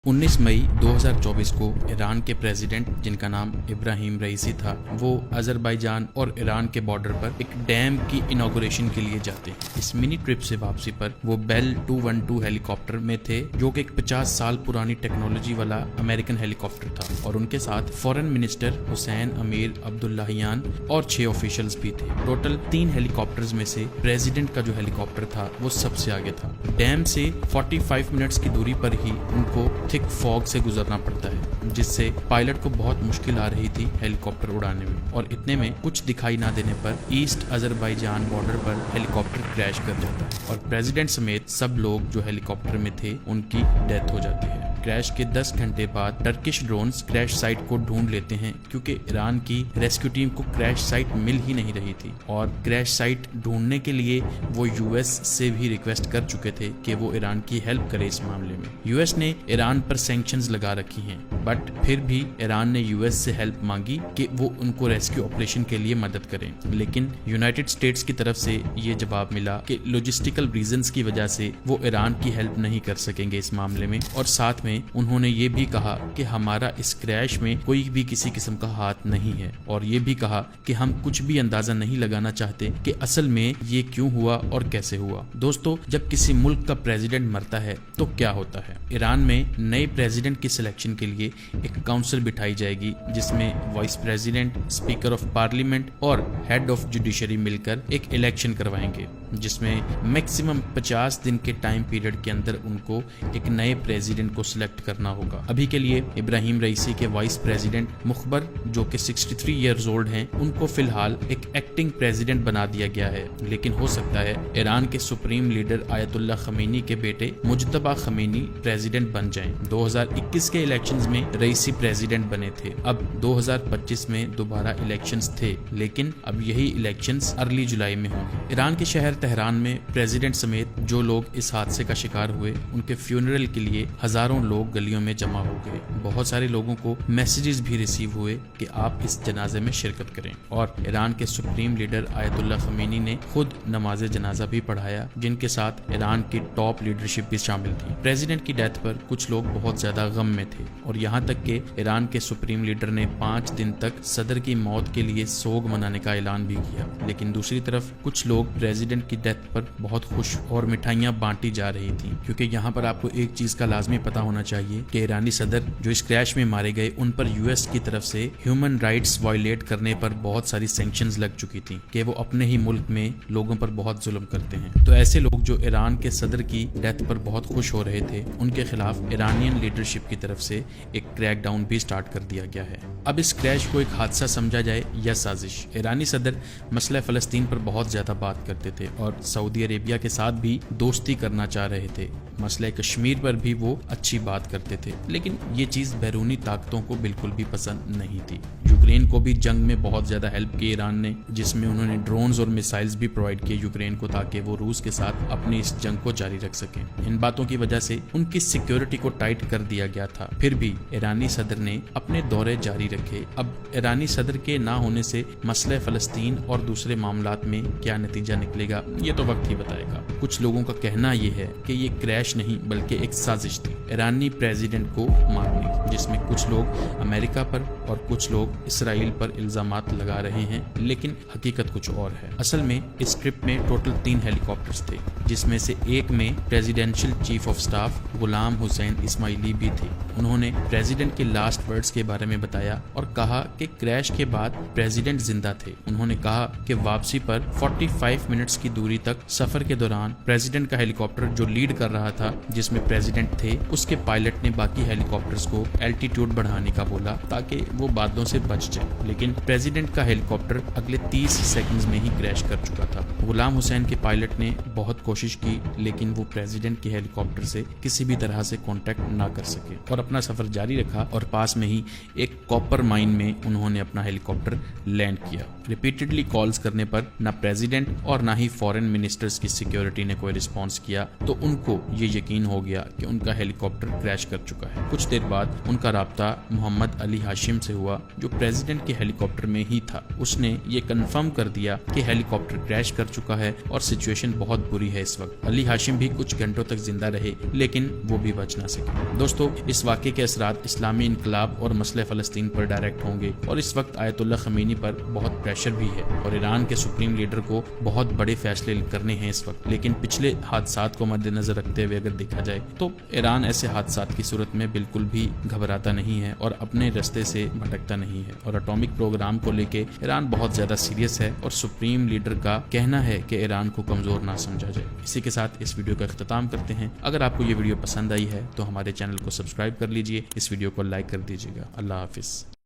19 मई 2024 को ईरान के प्रेसिडेंट, जिनका नाम इब्राहिम रईसी था, वो अजरबैजान और ईरान के बॉर्डर पर एक डैम की इनॉग्रेशन के लिए जाते हैं। इस मिनी ट्रिप से वापसी पर वो बेल 212 हेलीकॉप्टर में थे, जो कि एक 50 साल पुरानी टेक्नोलॉजी वाला अमेरिकन हेलीकॉप्टर था, और उनके साथ फॉरेन मिनिस्टर हुसैन अमीर अब्दुल्लाहियान और 6 ऑफिशियल्स भी थे। टोटल 3 हेलीकॉप्टर्स में से प्रेसिडेंट का जो हेलीकॉप्टर था वो सबसे आगे था। डैम से 45 मिनट्स की दूरी पर ही उनको थिक फॉग से गुजरना पड़ता है, जिससे पायलट को बहुत मुश्किल आ रही थी हेलीकॉप्टर उड़ाने में। और इतने में कुछ दिखाई ना देने पर ईस्ट अजरबैजान बॉर्डर पर हेलीकॉप्टर क्रैश कर जाता है और प्रेसिडेंट समेत सब लोग जो हेलीकॉप्टर में थे उनकी डेथ हो जाती है। क्रैश के 10 घंटे बाद टर्किश ड्रोन्स क्रैश साइट को ढूंढ लेते हैं, क्योंकि ईरान की रेस्क्यू टीम को क्रैश साइट मिल ही नहीं रही थी, और क्रैश साइट ढूंढने के लिए वो यूएस से भी रिक्वेस्ट कर चुके थे कि वो ईरान की हेल्प करे इस मामले में। यूएस ने ईरान पर सैंक्शंस लगा रखी हैं, बट फिर भी ईरान ने यूएस से हेल्प मांगी कि वो उनको रेस्क्यू ऑपरेशन के लिए मदद करें, लेकिन यूनाइटेड स्टेट्स की तरफ से ये जवाब मिला कि लॉजिस्टिकल रीजंस की वजह से वो ईरान की हेल्प नहीं कर सकेंगे इस मामले में। और साथ में उन्होंने ये भी कहा कि हमारा इस क्रैश में कोई भी किसी किस्म का हाथ नहीं है, और ये भी कहा कि हम कुछ भी अंदाजा नहीं लगाना चाहते कि असल में ये क्यों हुआ और कैसे हुआ। दोस्तों, जब किसी मुल्क का प्रेसिडेंट मरता है तो क्या होता है? ईरान में नए प्रेसिडेंट की सिलेक्शन के लिए एक काउंसिल बिठाई जाएगी, जिसमें vice president, speaker of parliament और हेड ऑफ जुडिशरी मिलकर एक इलेक्शन करवाएंगे, जिसमें मैक्सिमम 50 दिन के टाइम पीरियड के अंदर उनको एक नए प्रेसिडेंट को सिलेक्ट करना होगा। अभी के लिए इब्राहिम रईसी के वाइस प्रेसिडेंट मुखबर, जो कि 63 इयर्स ओल्ड हैं, उनको फिलहाल एक एक्टिंग प्रेसिडेंट बना दिया गया है, लेकिन हो सकता है ईरान के सुप्रीम लीडर आयतुल्ला खमीनी के बेटे मुज्तबा खमीनी प्रेसिडेंट बन जाएं। 2021 के इलेक्शंस में रईसी प्रेसिडेंट बने थे। अब 2025 में दोबारा इलेक्शंस थे, लेकिन अब यही इलेक्शंस अर्ली जुलाई में होंगे। ईरान के शहर तेहरान में प्रेसिडेंट समेत जो लोग इस हादसे का शिकार हुए, उनके फ्यूनरल के लिए हजारों लोग गलियों में जमा हो गए। बहुत सारे लोगों को मैसेजेस भी रिसीव हुए कि आप इस जनाजे में शिरकत करें, और ईरान के सुप्रीम लीडर आयतुल्ला खमीनी ने खुद नमाज जनाजा भी पढ़ाया, जिनके साथ ईरान की टॉप लीडरशिप भी शामिल थी। प्रेसिडेंट की डेथ पर कुछ लोग बहुत ज्यादा गम में थे, और यहाँ तक कि ईरान के सुप्रीम लीडर ने 5 दिन तक सदर की मौत के लिए सोग मनाने का ऐलान भी किया। लेकिन दूसरी तरफ कुछ लोग प्रेसिडेंट की डेथ पर बहुत खुश और मिठाइयां बांटी जा रही थी, क्योंकि यहाँ पर आपको एक चीज का लाजमी पता होना चाहिए कि ईरानी सदर जो इस क्रैश में मारे गए, उन पर यूएस की तरफ से ह्यूमन राइट्स वायलेट करने पर बहुत सारी सैंक्शंस लग चुकी थी कि वो अपने ही मुल्क में लोगों पर बहुत जुल्म करते हैं। तो ऐसे लोग जो ईरान के सदर की डेथ पर बहुत खुश हो रहे थे, उनके खिलाफ ईरानियन लीडरशिप की तरफ से एक क्रैकडाउन भी स्टार्ट कर दिया गया है। अब इस क्रैश को एक हादसा समझा जाए या साजिश? ईरानी सदर मसला फलस्तीन पर बहुत ज्यादा बात करते थे और सऊदी अरेबिया के साथ भी दोस्ती करना चाह रहे थे। मसला कश्मीर पर भी वो अच्छी बात करते थे, लेकिन ये चीज बैरूनी ताकतों को बिल्कुल भी पसंद नहीं थी। यूक्रेन को भी जंग में बहुत ज्यादा हेल्प की ईरान ने, जिसमें उन्होंने ड्रोन्स और मिसाइल्स भी प्रोवाइड किए यूक्रेन को, ताकि वो रूस के साथ अपनी इस जंग को जारी रख सकें। इन बातों की वजह से उनकी सिक्योरिटी को टाइट कर दिया गया था। फिर भी ईरानी सदर ने अपने दौरे जारी रखे। अब ईरानी सदर के ना होने से मसला फलस्तीन और दूसरे मामलात में क्या नतीजा निकलेगा, ये तो वक्त ही बताएगा। कुछ लोगों का कहना ये है कि ये क्रैश नहीं बल्कि एक साजिश थी ईरानी प्रेसिडेंट को मारने, जिसमें कुछ लोग अमेरिका पर और कुछ लोग इसराइल पर इल्जामात लगा रहे हैं, लेकिन हकीकत कुछ और है। असल में इस ट्रिप में टोटल 3 हेलीकॉप्टर्स थे, जिसमें से एक में presidential chief of staff Ghulam Hussain Ismaili भी थे। उन्होंने प्रेसिडेंट के लास्ट वर्ड्स के बारे में बताया और कहा कि क्रैश के बाद प्रेसिडेंट जिंदा थे। उन्होंने कहा कि वापसी पर 45 मिनट्स की दूरी तक सफर के दौरान प्रेसिडेंट का हेलीकॉप्टर जो लीड कर रहा था, जिसमें प्रेसिडेंट थे, उसके पायलट ने बाकी हेलीकॉप्टर्स को एल्टीट्यूड बढ़ाने का बोला ताकि वो बादलों से बच जाए, लेकिन प्रेसिडेंट का हेलीकॉप्टर अगले 30 सेकंड्स में ही क्रैश कर चुका था। गुलाम हुसैन के पायलट ने बहुत कोशिश की, लेकिन वो प्रेसिडेंट के हेलीकॉप्टर से किसी भी तरह से कांटेक्ट ना कर सके और अपना सफर जारी रखा, और पास में ही एक कॉपर माइन में उन्होंने अपना हेलीकॉप्टर लैंड किया। रिपीटेडली कॉल्स करने पर ना प्रेसिडेंट और ना ही फॉरेन मिनिस्टर्स की सिक्योरिटी ने कोई रिस्पॉन्स किया, तो उनको ये यकीन हो गया कि उनका हेलीकॉप्टर क्रैश कर चुका है। कुछ देर बाद ان کا رابطہ محمد علی ہاشم سے ہوا جو پریزیڈنٹ کے ہیلی کاپٹر میں ہی تھا۔ اس نے یہ کنفرم کر دیا کہ ہیلی کاپٹر کریش کر چکا ہے اور سچویشن بہت بری ہے اس وقت۔ علی ہاشم بھی کچھ گھنٹوں تک زندہ رہے لیکن وہ بھی بچ نہ سکے۔ دوستو، اس واقعے کے اثرات اسلامی انقلاب اور مسئلہ فلسطین پر ڈائریکٹ ہوں گے اور اس وقت آیت اللہ خمینی پر بہت پریشر بھی ہے اور ایران کے سپریم لیڈر کو بہت بڑے فیصلے کرنے ہیں اس وقت۔ لیکن پچھلے حادثات کو مد نظر رکھتے ہوئے اگر دیکھا جائے تو ایران ایسے حادثات کی صورت میں بالکل بھی گھبراتا نہیں ہے اور اپنے رستے سے بھٹکتا نہیں ہے، اور اٹامک پروگرام کو لے کے ایران بہت زیادہ سیریس ہے اور سپریم لیڈر کا کہنا ہے کہ ایران کو کمزور نہ سمجھا جائے۔ اسی کے ساتھ اس ویڈیو کا اختتام کرتے ہیں۔ اگر آپ کو یہ ویڈیو پسند آئی ہے تو ہمارے چینل کو سبسکرائب کر لیجئے، اس ویڈیو کو لائک کر دیجیے گا۔ اللہ حافظ۔